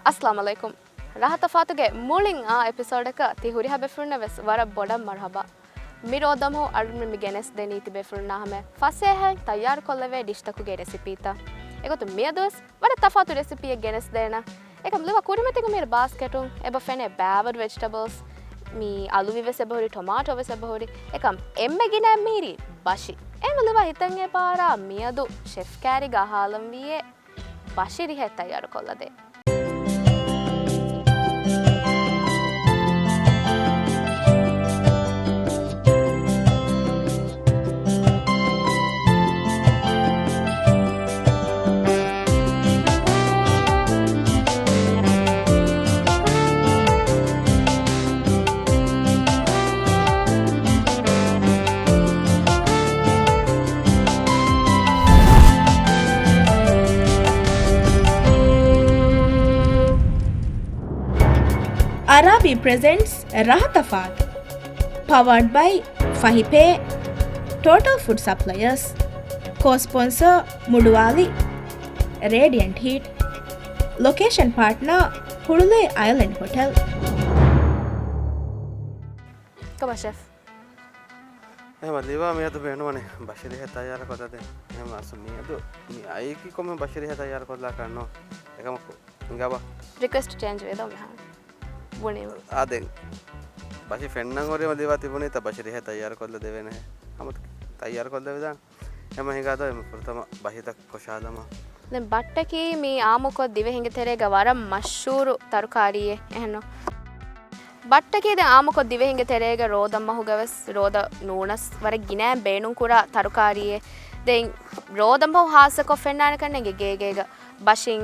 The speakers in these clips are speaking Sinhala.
Assalamu alaikum. Rahathafaathuge muling episode එක තිහුරි හැබෙෆුන්න වෙස් වර බොඩම් මරහබා. මිරෝදම හෝ අරුමි මිගෙනස් දෙනී තිබෙෆුන්නා හැම ෆසේ හැ තයාර කොල්ලවේ ඩිෂ් තකුගේ රෙසිපීතා. එකතු මියදොස් වර තෆාතු රෙසිපිය ගෙනස් දෙන. එකම් ලව කුරිමතික මිර බාස්කටුන් එබ ෆෙනේ බෑවඩ් vegetables mi alu vive sebahuri tomato ve sebahuri ekam emme gina miri bashi emme lewa hitan e para miyadu chef kari ga halam wiye bashi rihe tayar kollade Arabi presents Rahathafaathu, powered by Fahipe, Total Food Suppliers, co-sponsor Muduwali, Radiant Heat, location partner Hurule Island Hotel. Come on, chef. මදවා මේතු පේනුවනේ බශරිහ තයාර කොතද එහෙම අසු මේතු මේ අයකි කොම බශරිහ තයාර කොල්ලා කරනවා එකමකෝ ඉංගබා request change වේදෝ මහා වුණේ ආදෙන් බශි ෆෙන්නන් හොරේ මදවා තිබුණේ ත බශරිහ තයාර කොල්ලා දෙවේ නැහැ අමත තයාර කොල්ලා වේදා එම හිගාදෝ එම පුරතම බහිතක් කොෂාදම දැන් බට්ටකී මේ ආමුකො දිවෙහිඟ තෙරේග වරම් මෂ්හූරු තරුකාරියේ එහෙනෝ බට්ටකී දැන් ආමුකො දිවෙහිඟ තෙරේග රෝදම් මහුගවස් රෝද නූනස් වර ගිනෑ බේනුන් කුරා තරුකාරියේ දැන් රෝදම් බහු හාසකො ෆෙන්නාන කන්නේගේ ගේගේග බෂින්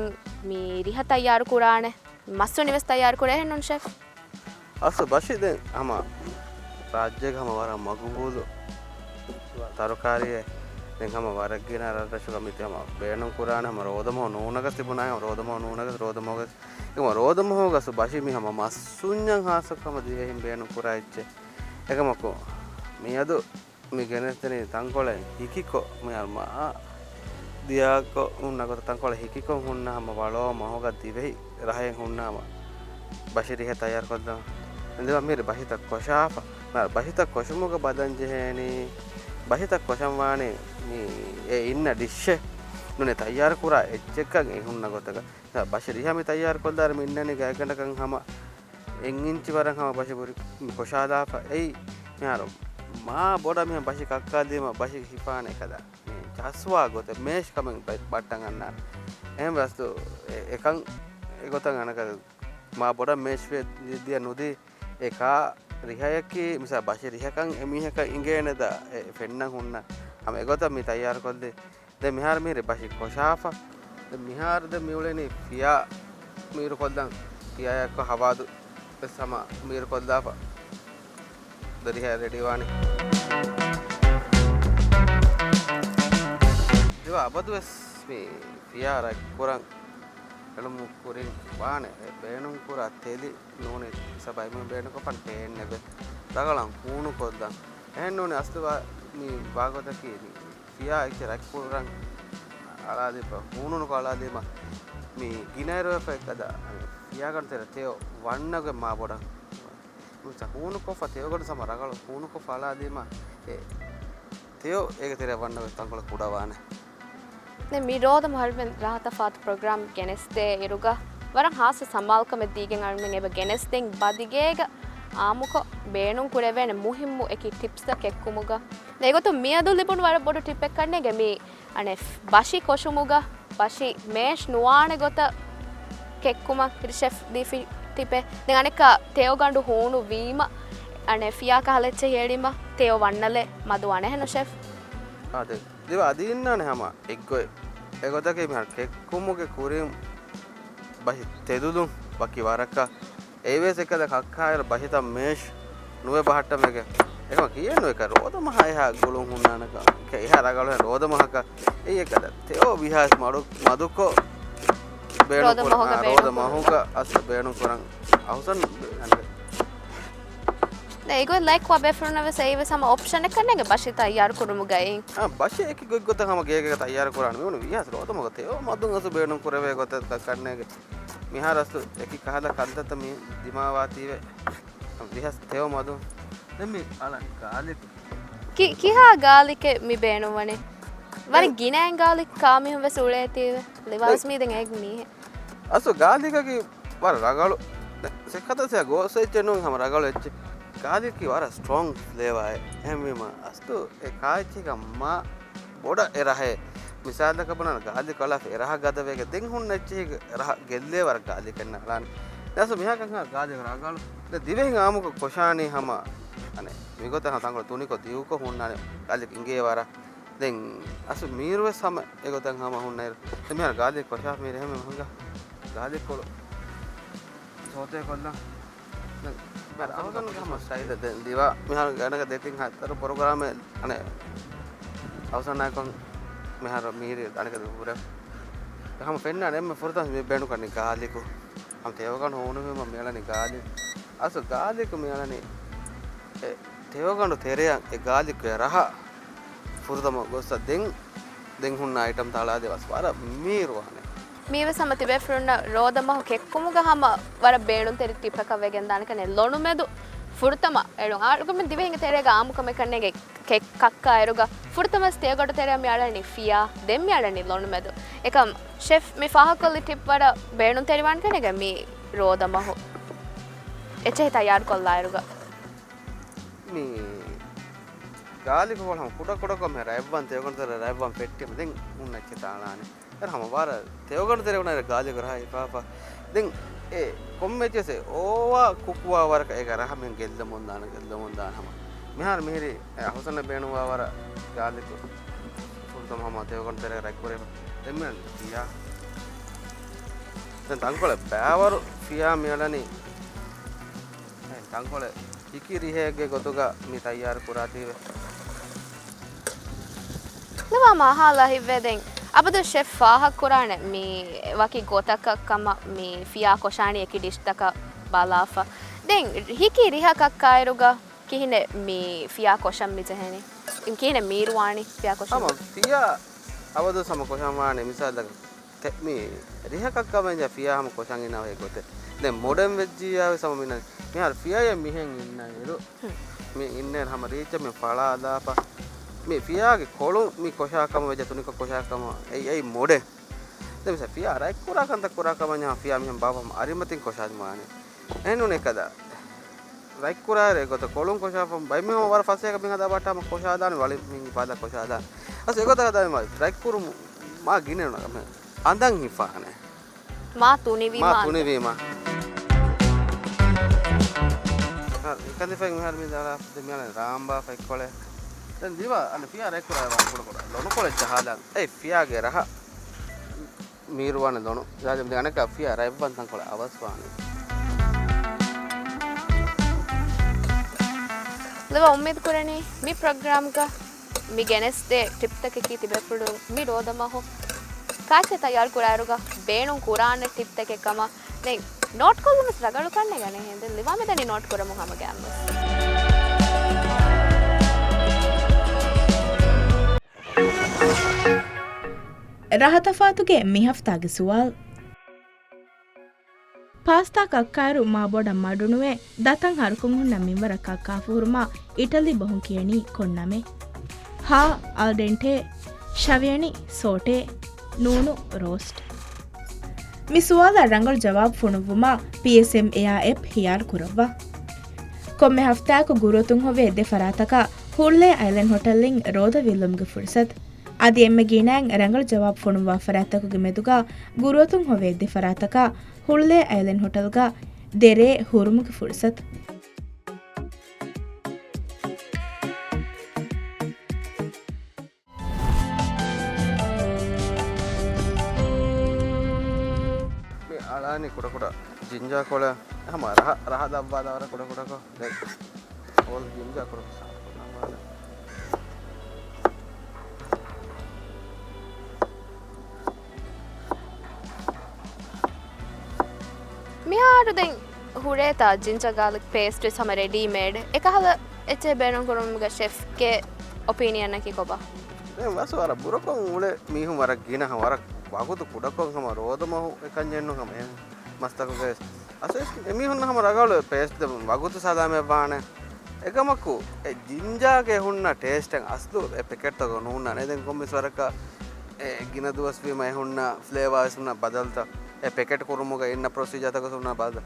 මේ රිහ තයාර කුරානේ මස්සු නිවස් තයාර කුරේ එහෙනොන් ෂෙෆ් අස බෂි දැන් අම රාජ්‍යග හම වර මගුබුදු තරුකාරියේ දැන් හම වරක් ගින රටශු කමිතිය හම බේනුන් කුරානේ හම රෝදම නූනගස් තිබුණා රෝදම නූනගස් රෝදමෝගස් එකම රෝදමහෝගස බශිමි හම මස්සුඤ්ඤන් හාසකම දිවෙහිම් බේනුන් කුරා ඉච්චේ එකමකෝ මේ අද මේ ගෙනස්තනේ තංකොල හිකිකෝ මේ අල්මා දියාකෝ උන්නකට තංකොල හිකිකෝ හුන්නාම වලෝ මහෝග දිවෙහි රහයෙන් හුන්නාම බශිරිහ තයාර කොද්දා එඳවා මේ බහිත කොෂාප මා බහිත කොෂමුග බදන් ජෙහෙනි බහිත කොෂම් වානේ මේ ඒ ඉන්න ඩිෂ් නුනේ තයාර කුරා එච්චෙක්කන් ඒ හුන්නකොතක බශරිහ මේ තයාර කොද්දාර මින්නනේ ගෑකනකන් හම එංගින්චි වරන් හම බශපුරි කොෂාදාප එයි මෙහාරෝ මා බොඩ මෙහ බශි කක්කා දෙම බශි හිපානේ කදා මේ චස්වා ගොත මේෂ් කමෙන් බට්ටන් අන්නා එහෙම වස්තු එකන් ඒගොතන් අනක මා බොඩ මේෂ් වේ දිය නොදී ඒකා රිහයකි මිසා බශි රිහකන් එමිහක ඉංගේනද ෆෙන්න හුන්න හැම ඒගොත මේ තයාර කොද්දේ දැන් මිහාර මේ බශි කොෂාෆා දැන් මිහාර ද මියුලේනි ෆියා මීර කොද්දන් ෆියායක හවාදු සම මීර කොද්දාපා දරිහ රෙඩි වානේ දේවා අබදුස් මේ ෆියා රක් කුරන් එළමු කුරින් වානේ බේනුන් කුරා තෙලි නෝනේ සබයි මම බේනක පන් තේන්නේ බෙ දගලන් කූණු කොද්දන් එහෙන් නෝනේ අස්තවා මේ භාගවතකී ෆියා ඉච්ච රක් කුරන් අලාදීප කූණුන කොලාදීම මේ ගිනයිරෝ ෆෙක්කද ෆියා ගන්තර තේ වන්නගේ මා බොඩ මුච කූණු කොෆ තේ ගොඩ සමරගල කූණු කොෆ අලාදීම ඒ තේ ඒක තේ වන්නගේ තංකොල කුඩා වානේ දැන් මිරෝදම හල්වෙන් රාහතෆාත් ප්‍රෝග්‍රෑම් ගෙනස්තේ ඉරුග වරන් හාස සමාල්කම දීගෙන් අල්මෙන් එබ ගෙනස්තෙන් බදිගේග ආමුක බේනුන් කුරෙවෙන මුහිම්මු එකි ටිප්ස් ද කෙක්කුමුග දෙගොතු මියදු ලිපුණු වර බොඩ ටිප් එක කන්නේ ගෙමි අනේ බෂි කොෂුමුග බෂි මේෂ් නුවානේ ගොත කෙක්කුම රිෂෙෆ් දීෆි ටිපේ දැන් අනෙක තේව ගඬු හෝනු වීම අනේ ෆියා කහලෙච්ච හේඩිම තේව වන්නලේ මදු අනේ හෙන ෂෙෆ් ආද දේව අදින්නනේ හැම එක්ගොයි ඒගොතකේ මහ කෙක්කුමුගේ කුරින් බහි තෙදුදුන් බකි වරක්ක ඒවේස එකද කක්කායල බහිත මේෂ් නුවේ බහට්ටමක එකම කියනෝ එක රෝදමහ එහා ගොලුන් හුන්නානක එහා රගල රෝදමහක ඒ එකද තේෝ විහාස් මදුකෝ රෝදමහක අස් බේනු කරන් අවසන් ඒගො ලයික් වබෙෆරුනව සේව සම ඔප්ෂන් එක කන්නේගේ බෂි තයාර කරමු ගයින් බෂි එක ගොත ගම ගේක තයාර කරන්න ඕන විහාස් රෝදමහක තේෝ මදුන් අස බේනු කරවේ ගොත කන්නේගේ මිහාරස්තු එකි කහලා කන්දත මේ දිමාවාතීවේ විහස් තෙව මදු දැන් මේ අල ගාලි කිහා ගාලික මි බේනුවනේ වර ගිනෑන් ගාලික් කාමිහුව සුලේතිව ලිවස් මීදෙන් එක් මීහ අසු ගාලිකකි වර රගලු සෙක්කතසය ගෝසෙච්චෙනුන් හම රගලු එච්ච ගාලිකි වර ස්ට්‍රෝං ෆ්ලේවර් හැමීම අස්තු ඒ කාච්චික මා බොඩ එරහේ මිසාලක බනන ගාලි කලා එරහ ගද වේග දෙන් හුන් නැච්චි රහ ගෙල්ලේ වර ගාලි කන්න ලාන දැස මිහකන් ගාලි රගලු දිවෙන් ආමුක කොෂානී හම අනේ මිගොත හතංගල තුනිකො දියුකො හුන්නානේ ගාලි ඉංගේ වර දැන් අසු මීරුවේ සම ඒගොතන් හම හුන්නයි මෙහර ගාලි කොෂා මීර හැම මහංග ගාලි කොල සෝතේ කොල්ලා දැන් බර අවසන් ගම සයිද දැන් දිවා මෙහර ගණක දෙතින් හතර ප්‍රෝග්‍රෑම් අනේ අවසන් නැකොන් මෙහර මීරේ අනක දුර हम फेन्ना ने मैं फुरता में बेणु करने गाली को हम तेवगण होने में मेला ने गाली अस गाली को मेला ने तेवगण तेरे ए गाली को रहा फुरता में गोसा दें हुन्ना आइटम ताला देवास वारा मीरवाने මීව සමති බෙෆ්රුන්න රෝදමහ කෙක්කුමුග හම වර බේණුන් තෙරි ටිපක වෙගෙන් දානකනේ ලොණු මෙදු ෆුර්තම එළු ආරුකම දිවෙහිඟ තෙරේග ආමුකම කන්නේගේ කෙක් කක්කා එරුග ෆුර්තම ස්තේගොඩ තෙරේ මියාලනි ෆියා දෙම් මියාලනි ලොණු මෙදු එකම් ෂෙෆ් මි ෆහකොල්ලි ටිප් වර බේණුන් තෙරිවන් කනේගේ මී රෝදමහ එචේ තයාර් කොල්ලා එරුග මී गाली को हम कुड़ा कुड़ा को मैं रायबन तेवगण तेरे रायबन पेट्टी में दें उन अच्छे तालाने यार हम बार तेवगण तेरे उन्हें गाली कर रहा है पापा दें ए कम में जैसे ओवा कुकुआ वार का एक रहा में गेल्ला मुंदान हम मिहार मेरी हसन बेणुआ वार गाली को फुल तो हम तेवगण तेरे रायकोरे दें में फिया दें तंकोले बैवर फिया मियालनी तंकोले इकी रिहे के गोतुगा मी तैयार कुराती वे नवा महाला हिवेदें अबदु शेफ फाह कुराने मी वकी गोतक कम मी फिया कोशानी एकी डिश तक बालाफा दें हिकी रिहा कक्कायरुगा किहिने मी फिया कोशम मी जहने इनकिने मीरवाणी फिया कोशम हम फिया अबदु सम कोशमाने मिसाल लग मी रिहा कक्का में फिया हम कोशांगी ना है गोते दे मॉडर्न वेजिया सम मिना यार फिया ये मिहें इन्ना इरो मी इन्ने हम रीच में फला दापा मी फिया के कोलो मी कोशा कम वेज तुनी को कोशा कम ए मोडे दे से फिया राय कुरा कम न्या फिया मी हम बाबा हम अरिमतिन कोशा माने एनु ने कदा राय कुरा रे को तो कोलो कोशा हम बाई में वर फसे का बिंगा दाबाटा हम कोशा दान वाली मी पादा कोशा दान अस एगो ता दा मा राय कुरु मा गिने ना मैं अंदंग ही फाने मा तुनी वी मा ikan feng mahar mi dala demian ramba feng kole dan diwa ane fia rekura wa kola lono kole jahalan fia ge raha mirwane lono jajam de aneka fia raiban tan kole awaswane leva ummid kurani mi program ka mi genes de tip tak ki tibe pudu mi rodama ho kache tayar kuraruga beenun kurane tip tak kama ne note को वो स्ट्रगल करने का नहीं है लिवा में तनी नोट करो मुहामा कैंवस රහතෆාතුගේ මේ හෆ්තාගේ සුවල් පාස්තා කක්කාරු මා බොඩ මඩුනුවේ දතන් හරුකුන් හුන්න මින්වර කක්කා ෆුරුමා ඉටලි බහුන් කියනි කොන්නමේ හා අල්ඩෙන්ටේ ශවියනි සෝටේ නූනු රෝස්ට් මිසුවාද ರಂಗಲ್ ಜವಾಬ್ ಫುಣುವುಮಾ PSM AF ಹಿಯಾರ್ ಕುರವ್ವ ಕೊಮ್ಮೆ ಹಫ್ತಾಕು ಗುರುತುಂ ಹೊವೆ ಎದ್ದೆ ಫರಾತಕ ಹುಳ್ಳೆ ಐಲೆಂಡ್ ಹೋಟೆಲ್ಲಿಂಗ್ ರೋದ ವಿಲ್ಲುಮ್ಗೆ ಫುರ್ಸತ್ ಅದಿ ಎಮ್ಮೆ ಗೀನಾಂಗ್ ರಂಗಲ್ ಜವಾಬ್ ಫುಣುವ ಫರಾತಕುಗೆ ಮೆದುಗ ಗುರುತುಂ ಹೊವೆ ಎದ್ದೆ ಫರಾತಕ ಹುಳ್ಳೆ Island ಹೋಟೆಲ್ಗ ದೆರೆ ಹುರುಮುಗೆ ಫುರ್ಸತ್ ni kuda kuda jinja kola hama raha dabba dawara kuda kuda ko all jinja kuda namala miharu den hureta jinja garlic paste sama ready made ekahala eche benon kurumga chef ke opinion ki koba den waswara burako ule mihum wara gina wara wagutu kudakon hama rodama ekanjennu hama මස්තකුගේ අසේ එමිහුන්න හම රගවල පේස්ට් වගුතු සදාමේ බාන එකමක්කු ඒ ජින්ජාගේ හුන්න ටේස්ටෙන් අස්ලු පැකට්තක නුන්න නේදෙන් කොම්මිස් වරක ඒ ගින දුවස් වීම එහුන්න ෆ්ලේවර්ස් උන්න බදල්තා ඒ පැකට් කුරුමුග ඉන්න ප්‍රොසීජර් තක උන්න බද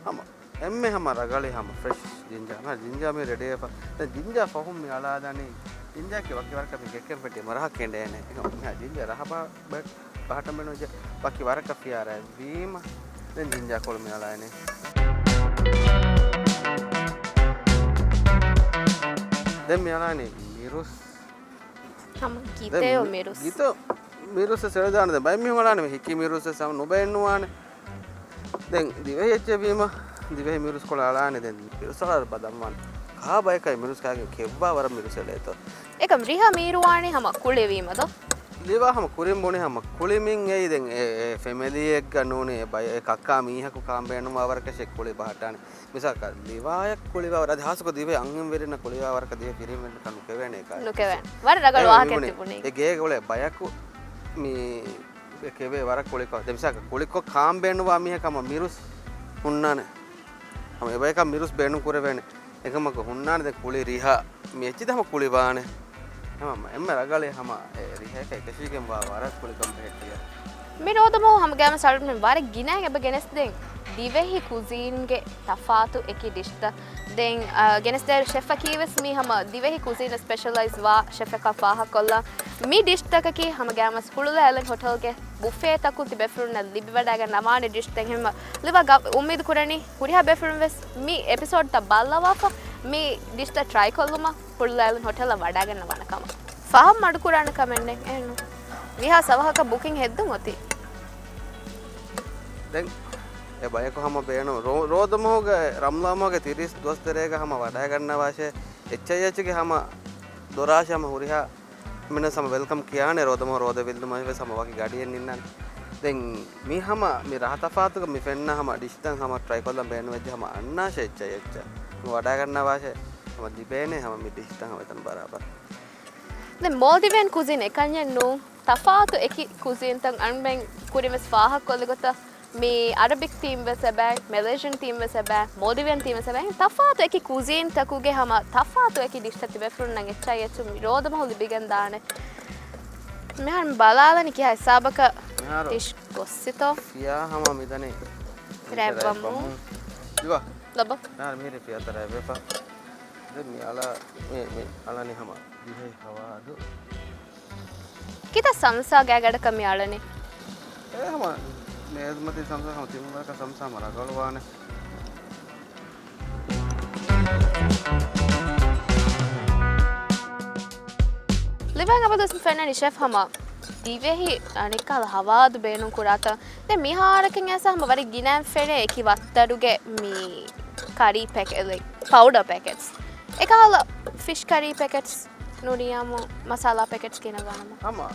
හම එම්මේ හම රගලේ හම ෆ්‍රෙෂ් ජින්ජා මා ජින්ජා මේ රෙඩි එපා දැන් ජින්ජා ෆහුම් මේ අලාදානේ ජින්ජා කේ වකි වරක මේ ගෙක්කම් පෙටි මරහ කෙන්ඩේ නේ එක මා ජින්ජා රහපා බහටම බෙනෝ වකි වරක ෆියාර වීම දැන් ජින්ජා කොළ මේ අලානේ දැන් මේ අලානේ මිරුස් හම ගීතයෝ මිරුස් ගීතෝ මිරුස් සෙලදාන දැන් බයි මිහුම් අලානේ හිකි මිරුස් සම නොබෙන්නුවානේ දැන් දිවෙහි එච්චවීම දිවෙහි මිරුස් කොළ අලානේ දැන් මිරුස් වල බදම්මන් කා බයකයි මිරුස් කාගේ කෙව්වා වර මිරුස් එලේතෝ එකම් රිහා මීරුවානේ හම කුලෙවීමද ලිවා හම කුරින් බොනේ හම කුලිමින් එයි දැන් ඒ ෆැමිලි එක ගන්නෝනේ බය කක්කා මීහකු කාම්බේනම වරක ෂෙක් කුලි බහටානේ මිසක ලිවායක් කුලිවා වර දහසක දිවේ අංගෙන් වෙරෙන කුලිවා වරක දිවේ පිරිමෙන් කනු කෙවෙන එකයි නුකෙවන් වර රගල වාකෙත් තිබුණේ ඒ ගේ ගොලේ බයකු මේ කෙවේ වර කුලිකෝ දෙමිසක කුලිකෝ කාම්බේනවා මීහකම මිරුස් හුන්නානේ හම ඒ බයක මිරුස් බේනු කුරවෙන්නේ එකමක හුන්නානේ දැන් කුලි රිහා මේච්චි දම කුලිවානේ හම එම්ම රගලේ හම රිහාක එකසිගෙන් වරස් කුලිකම් බෙහෙටිය මිරෝදමෝ හම ගෑම සල්ටුනේ වර ගිනෑ එබ ගෙනස් දෙන් දිවෙහි කුසීන්ගේ තෆාතු එකි ඩිෂ්ත දෙන් ගෙනස් දෙර ෂෙෆ් කීවස් මි හම දිවෙහි කුසීන ස්පෙෂලායිස් වා ෂෙෆ් එක ෆාහ කොල්ලා මි ඩිෂ් තකකි හම ගෑම ස්කුලල ඇලන් හොටල්ගේ බුෆේ තකු තිබෙෆුරුන ලිබි වඩාග නමානේ ඩිෂ් දෙන් හිම ලිවා උම්මීද කුරණි හුරිහා බෙෆුරුන් වෙස් මි එපිසෝඩ් ත බල්ලවාෆ මි ඩිෂ් ත ට්‍රයි කොල්ලුම හුල්ල ඇලන් හොටල වඩාග නවනකම ෆාහම් මඩු කුරාන කමෙන්ඩෙන් එන්නු විහා සවහක බුකින් හෙද්දුම් ඔති දැන් ඒ බයක හම බේන රෝදමෝගේ රම්ලාමෝගේ 30 දොස්තරේක හම වඩා ගන්න වාෂේ එච්චයච්ගේ හම දොරාෂම හුරිහා මෙන්න සම වෙල්කම් කියානේ රෝදමෝ රෝද විල්දුම වේ සම වගේ ගඩියෙන් ඉන්නන් දැන් මේ හම මේ රහතෆාතුක මේ ෆෙන්න හම ඩිස්ටන් හම ට්‍රයි කොල්ලම් බේන වෙච්ච හම අන්නාෂේ එච්චයච්ච වඩා ගන්න වාෂේ හම දිබේනේ හම මේ ඩිස්ටන් හම එතන බරාබර දැන් මෝල්දිවියන් කුසින් එකන්නේ නෝ තෆාතු එකි කුසින් තන් අන්බෙන් කුරිමස් ෆාහ කොල්ලගත මේ අරබික් තීම් වෙසබෑ මැලේසියන් තීම් වෙසබෑ මෝල්දිවියන් තීම් වෙසබෑ තෆාතු එකි කුසින් තකුගේ හම තෆාතු එකි ඩිෂ් තති බෙෆරුන් නම් එච්චයි එච්චු මිරෝදම හොලි බිගන් දානේ මෙහන් බලාලනි කිය හිසාබක ඩිෂ් කොස්සිතෝ ෆියා හම මිදනේ රැබ්බමු දිවා ලබ නාර මේරේ ෆියා තරයි වෙපා දැන් මේ අලා මේ අලානේ හම දිහේ හවාදු kita samsa gagada kami alane ඒ හම මේස්මති සම්සා හම තිමුලක සම්සා මරගලවානේ living abadus fenani chef hama divehi anikal hawadu beenun kurata de miharakin asa hama wari ginam fene eki wattaruge mi curry packet like powder packets ekala fish curry packets nuriyamu masala packets kinaganama hama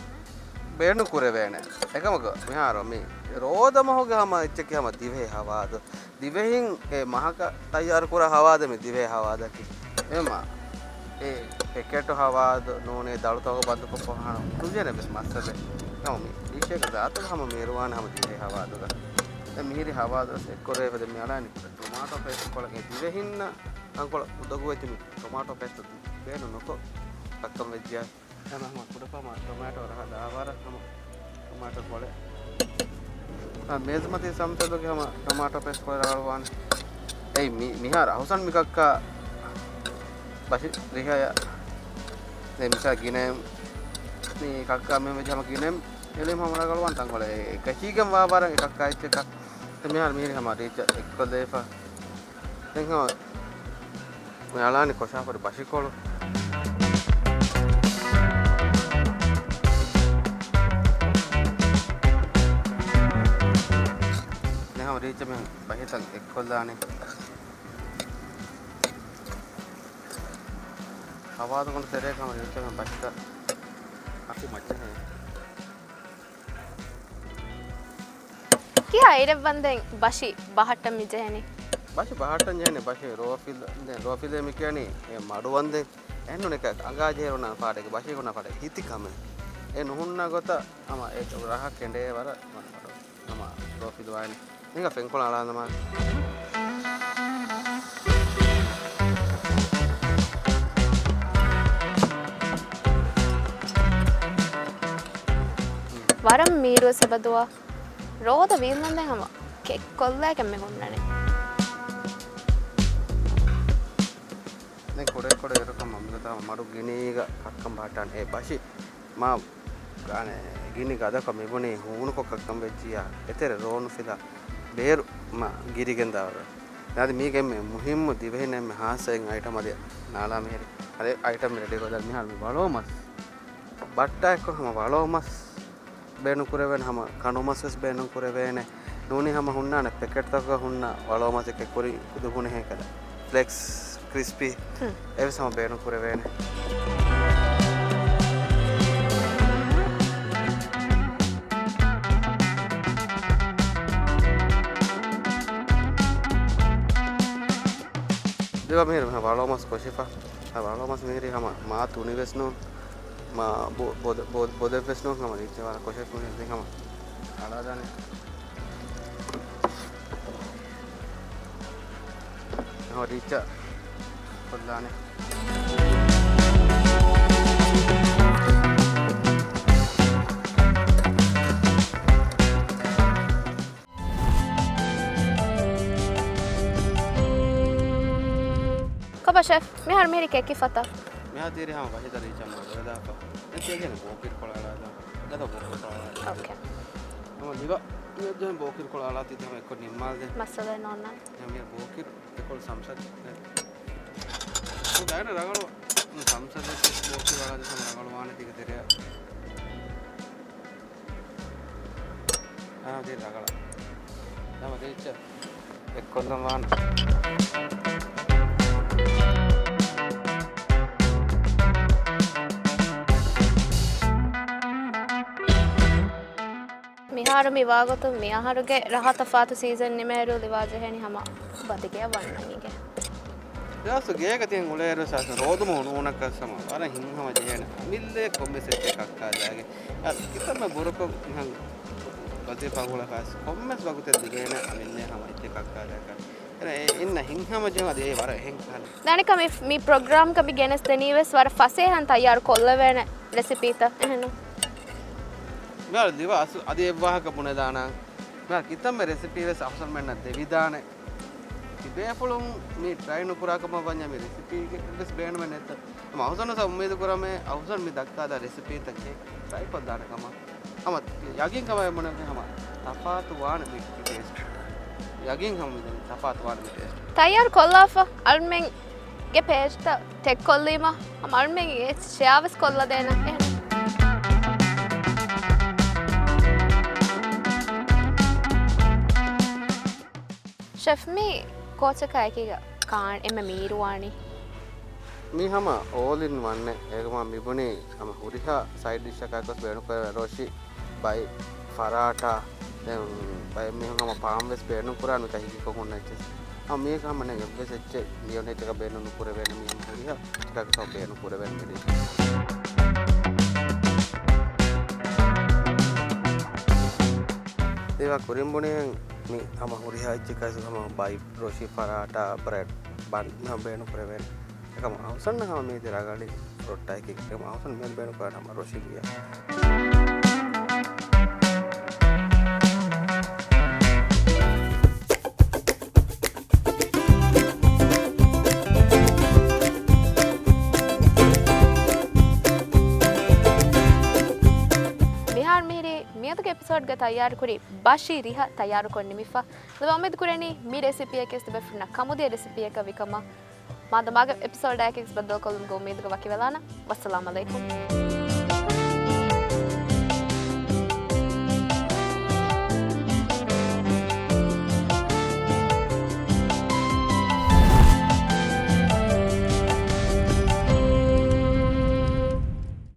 beenu kurevene ekamaga miharo me rodama hoge hama ichke hama dive hawadu divehin e mahaka tayyar kura hawada me dive hawada ki ema e packet hawadu none dalutoga bandu ko pohana tujene bes masale nami dishe ka datu hama merwan hama dive hawadu da mihiri hawadu se korevade me alani tomato paste kola ke divehinna ankola udagu etimi tomato paste beenu noko pakkam vejja nama kudapama tomato raha dawara sama tomato kole mesmati samsadoge hama tomato paste kole rawalwan ei mihara husan mikakka bashi rihaya ne misa ginem ni kakka me jama ginem elim hama rawalwan tan kole kachigam wawara ekakka icheka te mihar mihiri hama richa ekko defa den hama me alani kosha por bashi kolo reach में बहे तक एक खोल दाने हवा तो कौन तेरे काम रीच में बचता काफी मजे हैं क्या इरे बंदे बशी बाहटम मिजे है नी बशी बाहटम जाने बशी रोफिल में क्या नहीं ये माडू बंदे एनो ने क्या अंगाज है रोना फाड़े के बशी को ना फाड़े हिती काम है ये नहुन्ना गोता हमा एक राह केंडे वाला हमा रोफिल वाले Enggak fengkol ala nama. වරම් මීරුව සබදුවා රෝධ වීල්නන්දේ හම කෙක් කොල්ලෑකැම්ම හොන්නනේ කොඩ එරකම් මම්ගතා මරු ගිනීග කක්කම් පාටන් ඒ බශි මා ගාන ගිනි ගදක මෙබුණේ හුණු කොක්කම් වෙච්චියා එතෙර රෝණු ෆිලා බේරු ගිරිගෙන්දාවර නාද මීගෙම මුහිම්ම දිවෙහෙනෙම හාසයෙන් අයිටමද නාලා මෙහෙරි අර අයිටම් රෙඩි කොදල් මිහල් බලෝමස් බට්ටා එක්කම බලෝමස් බේනු කුරවෙන හැම කණුමස්ස් බේනු කුරවෙන නෝනි හැම හුන්නානේ පැකට් තක හුන්නා බලෝමස් එක කුරි කුදුුනේ හේකල ෆ්ලෙක්ස් crispy එව සම බේනු කුරවෙන देवा मेरे हाँ वालों मस कोशिफा हाँ वालों मस मेरी हम माँ तूने वेस्नो माँ बोधे वेस्नो हम नीचे वाला कोशिश में देख हम आला जाने हाँ नीचे बदलाने कब शेफ मैं हर मेरी केक की फता मैं तेरे हाँ बाहर तरी चम रहा था मैं तेरे ने बोकिर कोला रहा था जब बोकिर कोला रहा ओके हम दिवा मैं जब बोकिर कोला रहा थी तो मैं को निम्माल दे मसाला नॉना मैं बोकिर कोल समसद तो जाए ना रगड़ो समसद बोकिर वाला जैसे रगड़ो आने दिखे तेरे हाँ तेरे रगड़ा ना मत इच्छा एक कोलम वान මිහාරු මිවාගොතු මිහාරුගේ රහතෆාතු සීසන් නිමෙරු ලිවාජහෙනි හම බතිකය වන්නනිගේ යාසු ගේක තියන් උලේරු සාස රෝදුම උණුනක සම වර හින්හම ජෙහෙන මිල්ලේ කොම්මෙසෙත් එකක් ආදාගේ අර කිතම බුරක හං බතේ පගුල කාස් කොම්මස් වගුතේ දිගේන අමිල්ලේ හම එකක් ආදාක එර ඉන්න හින්හම ජෙවද ඒ වර හෙන් කාල దానిక మీ ప్రోగ్రామ్ కబి గెనస్ దనీవెస్ వర ఫసే హన్ తయారు కొల్లవేన రెసిపీత එහෙනු मैं दिवा अदे वाहक पुणे दाना मैं कितम में रेसिपी वेस अवसर में न देविदान बेफुलम मी ट्राई नु पुरा कम बन्या मी रेसिपी के बस ब्रांड में नेत हम अवसर न उम्मीद करा में अवसर मी दक्का दा रेसिपी तक के ट्राई पर दाना कम हम यागिंग कम मन हम तफात वान मी टेस्ट यागिंग हम तफात वान मी टेस्ट తయారు కొల్లాఫ అల్మెన్ ಗೆ ಪೇಸ್ಟ್ ಟೆಕ್ ಕೊಲ್ಲಿಮಾ हम ಅಲ್ಮೆನ್ ಗೆ ಶ್ಯಾವಸ್ ಕೊಲ್ಲದೇನ එහෙනු शेफ में कोच काय की कान एम मीरुवानी मी हम ऑल इन वन ने एक मा मिबुनी हम हुरिहा साइड डिश का कोस बेनु कर रोशी बाय पराठा देन बाय मी हम पाम वेस बेनु पुरा नु कहि को कोन नचे हम मी हम ने वेस एचे नियोने का बेनु नु पुरे बेनु मी हुरिहा का को बेनु पुरे बेनु मी देवा कुरिम्बुनी मी हम हुरिहा एचे का हम बाय रोशी पराठा ब्रेड बन हम बेनु पुरे बेनु हम अवसर ना हम ये तेरा गाड़ी रोटा है कि हम अवसर में बेनु पुरा हम रोशी किया एपिसोड ग तयार कुरी बाशी रिहा तयार कोन्नि मिफा द उम्मीद कुरेनी मी रेसिपी के इस्ते बेफना कमुदे रेसिपी का विकमा मा दमाग एपिसोड है कि इस बदल को उम्मीद ग वकी वेलाना वस्सलाम अलैकुम